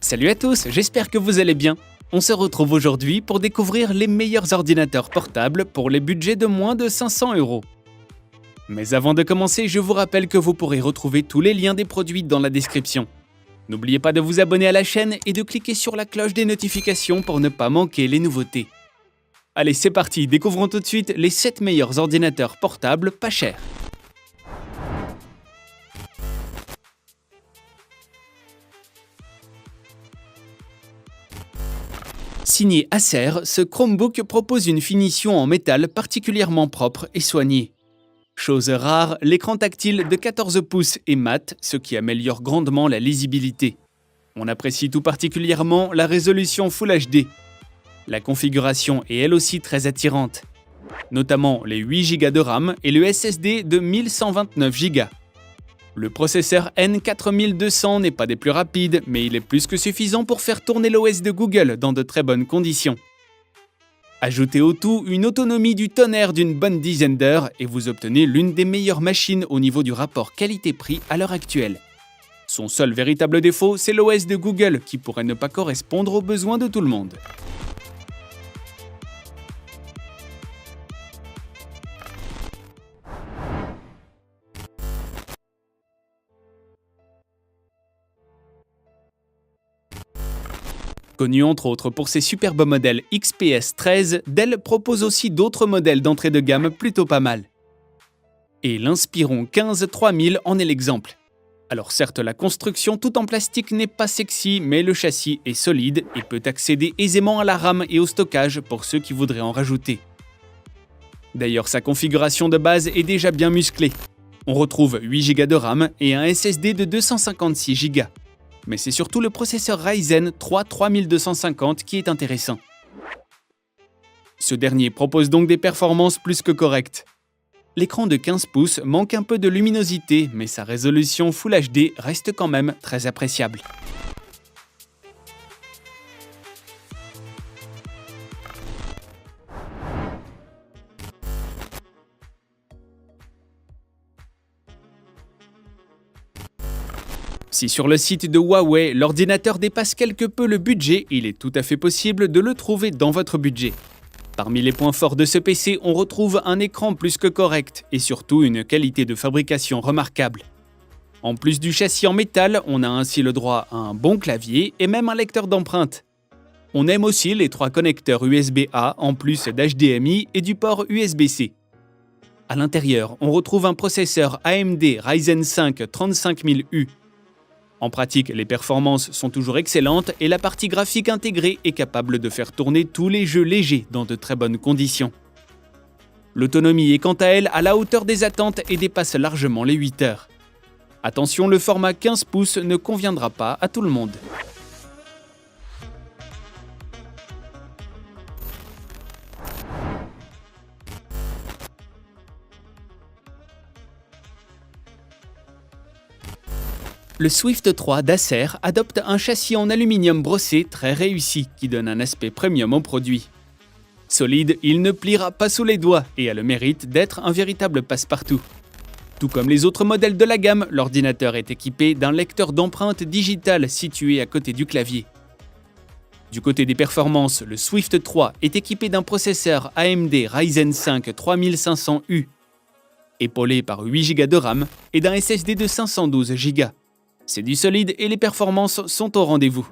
Salut à tous, j'espère que vous allez bien. On se retrouve aujourd'hui pour découvrir les meilleurs ordinateurs portables pour les budgets de moins de 500 €. Mais avant de commencer, je vous rappelle que vous pourrez retrouver tous les liens des produits dans la description. N'oubliez pas de vous abonner à la chaîne et de cliquer sur la cloche des notifications pour ne pas manquer les nouveautés. Allez, c'est parti, découvrons tout de suite les 7 meilleurs ordinateurs portables pas chers. Signé Acer, ce Chromebook propose une finition en métal particulièrement propre et soignée. Chose rare, l'écran tactile de 14 pouces est mat, ce qui améliore grandement la lisibilité. On apprécie tout particulièrement la résolution Full HD. La configuration est elle aussi très attirante, notamment les 8 Go de RAM et le SSD de 1129 Go. Le processeur N4200 n'est pas des plus rapides, mais il est plus que suffisant pour faire tourner l'OS de Google dans de très bonnes conditions. Ajoutez au tout une autonomie du tonnerre d'une bonne dizaine d'heures et vous obtenez l'une des meilleures machines au niveau du rapport qualité-prix à l'heure actuelle. Son seul véritable défaut, c'est l'OS de Google qui pourrait ne pas correspondre aux besoins de tout le monde. Connu entre autres pour ses superbes modèles XPS 13, Dell propose aussi d'autres modèles d'entrée de gamme plutôt pas mal. Et l'Inspiron 15 3000 en est l'exemple. Alors certes, la construction tout en plastique n'est pas sexy, mais le châssis est solide et peut accéder aisément à la RAM et au stockage pour ceux qui voudraient en rajouter. D'ailleurs, sa configuration de base est déjà bien musclée. On retrouve 8 Go de RAM et un SSD de 256 Go. Mais c'est surtout le processeur Ryzen 3 3250 qui est intéressant. Ce dernier propose donc des performances plus que correctes. L'écran de 15 pouces manque un peu de luminosité, mais sa résolution Full HD reste quand même très appréciable. Si sur le site de Huawei, l'ordinateur dépasse quelque peu le budget, il est tout à fait possible de le trouver dans votre budget. Parmi les points forts de ce PC, on retrouve un écran plus que correct et surtout une qualité de fabrication remarquable. En plus du châssis en métal, on a ainsi le droit à un bon clavier et même un lecteur d'empreintes. On aime aussi les 3 connecteurs USB-A en plus d'HDMI et du port USB-C. À l'intérieur, on retrouve un processeur AMD Ryzen 5 35000U. En pratique, les performances sont toujours excellentes et la partie graphique intégrée est capable de faire tourner tous les jeux légers dans de très bonnes conditions. L'autonomie est quant à elle à la hauteur des attentes et dépasse largement les 8 heures. Attention, le format 15 pouces ne conviendra pas à tout le monde. Le Swift 3 d'Acer adopte un châssis en aluminium brossé très réussi qui donne un aspect premium au produit. Solide, il ne pliera pas sous les doigts et a le mérite d'être un véritable passe-partout. Tout comme les autres modèles de la gamme, l'ordinateur est équipé d'un lecteur d'empreintes digitales situé à côté du clavier. Du côté des performances, le Swift 3 est équipé d'un processeur AMD Ryzen 5 3500U, épaulé par 8 Go de RAM et d'un SSD de 512 Go. C'est du solide et les performances sont au rendez-vous.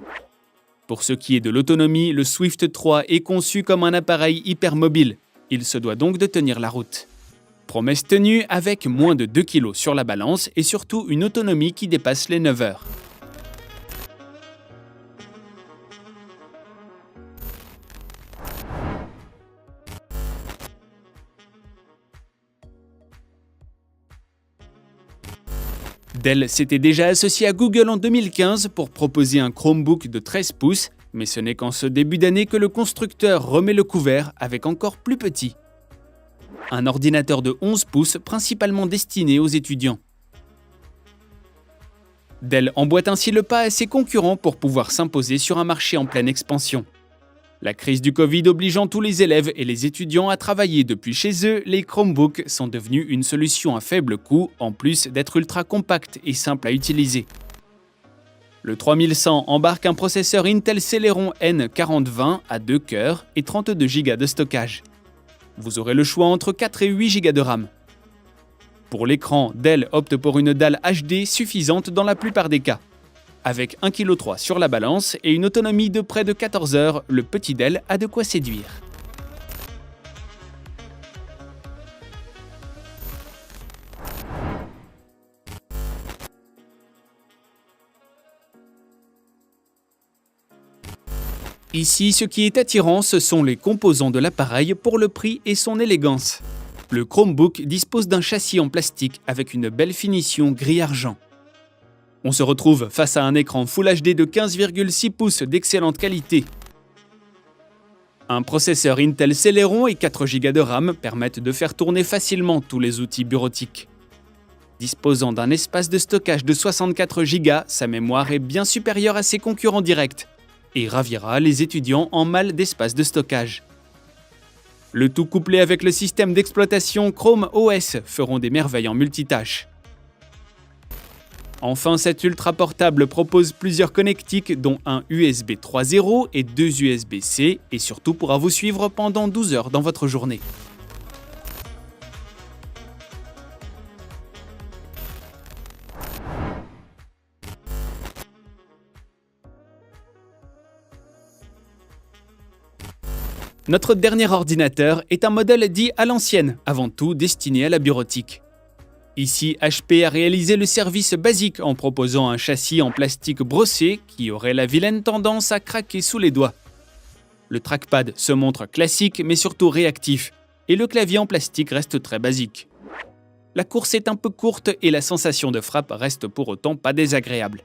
Pour ce qui est de l'autonomie, le Swift 3 est conçu comme un appareil hypermobile. Il se doit donc de tenir la route. Promesse tenue avec moins de 2 kg sur la balance et surtout une autonomie qui dépasse les 9 heures. Dell s'était déjà associé à Google en 2015 pour proposer un Chromebook de 13 pouces, mais ce n'est qu'en ce début d'année que le constructeur remet le couvert avec encore plus petit. Un ordinateur de 11 pouces principalement destiné aux étudiants. Dell emboîte ainsi le pas à ses concurrents pour pouvoir s'imposer sur un marché en pleine expansion. La crise du Covid obligeant tous les élèves et les étudiants à travailler depuis chez eux, les Chromebooks sont devenus une solution à faible coût, en plus d'être ultra compacts et simples à utiliser. Le 3100 embarque un processeur Intel Celeron N4020 à 2 cœurs et 32 Go de stockage. Vous aurez le choix entre 4 et 8 Go de RAM. Pour l'écran, Dell opte pour une dalle HD suffisante dans la plupart des cas. Avec 1,3 kg sur la balance et une autonomie de près de 14 heures, le petit Dell a de quoi séduire. Ici, ce qui est attirant, ce sont les composants de l'appareil pour le prix et son élégance. Le Chromebook dispose d'un châssis en plastique avec une belle finition gris-argent. On se retrouve face à un écran Full HD de 15,6 pouces d'excellente qualité. Un processeur Intel Celeron et 4 Go de RAM permettent de faire tourner facilement tous les outils bureautiques. Disposant d'un espace de stockage de 64 Go, sa mémoire est bien supérieure à ses concurrents directs et ravira les étudiants en mal d'espace de stockage. Le tout couplé avec le système d'exploitation Chrome OS feront des merveilles en multitâches. Enfin, cet ultra portable propose plusieurs connectiques dont un USB 3.0 et 2 USB-C et surtout pourra vous suivre pendant 12 heures dans votre journée. Notre dernier ordinateur est un modèle dit à l'ancienne, avant tout destiné à la bureautique. Ici, HP a réalisé le service basique en proposant un châssis en plastique brossé qui aurait la vilaine tendance à craquer sous les doigts. Le trackpad se montre classique mais surtout réactif, et le clavier en plastique reste très basique. La course est un peu courte et la sensation de frappe reste pour autant pas désagréable.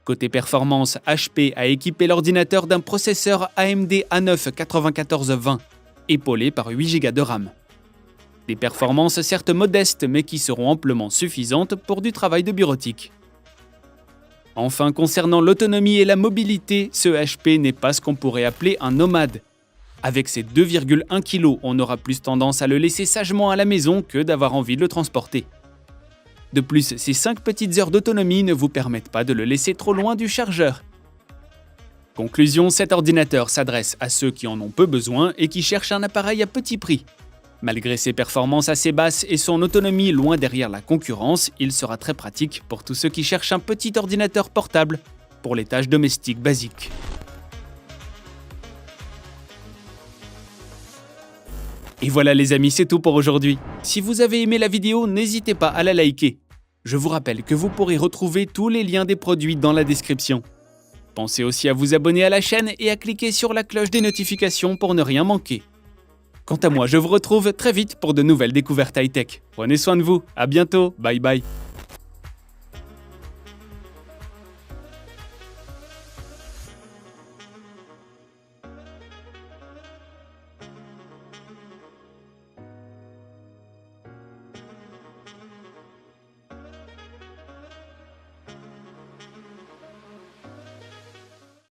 Côté performance, HP a équipé l'ordinateur d'un processeur AMD A9 9420, épaulé par 8 Go de RAM. Des performances certes modestes mais qui seront amplement suffisantes pour du travail de bureautique. Enfin, concernant l'autonomie et la mobilité, ce HP n'est pas ce qu'on pourrait appeler un nomade. Avec ses 2,1 kg, on aura plus tendance à le laisser sagement à la maison que d'avoir envie de le transporter. De plus, ces 5 petites heures d'autonomie ne vous permettent pas de le laisser trop loin du chargeur. Conclusion, cet ordinateur s'adresse à ceux qui en ont peu besoin et qui cherchent un appareil à petit prix. Malgré ses performances assez basses et son autonomie loin derrière la concurrence, il sera très pratique pour tous ceux qui cherchent un petit ordinateur portable pour les tâches domestiques basiques. Et voilà les amis, c'est tout pour aujourd'hui. Si vous avez aimé la vidéo, n'hésitez pas à la liker. Je vous rappelle que vous pourrez retrouver tous les liens des produits dans la description. Pensez aussi à vous abonner à la chaîne et à cliquer sur la cloche des notifications pour ne rien manquer. Quant à moi, je vous retrouve très vite pour de nouvelles découvertes high-tech. Prenez soin de vous, à bientôt, bye bye.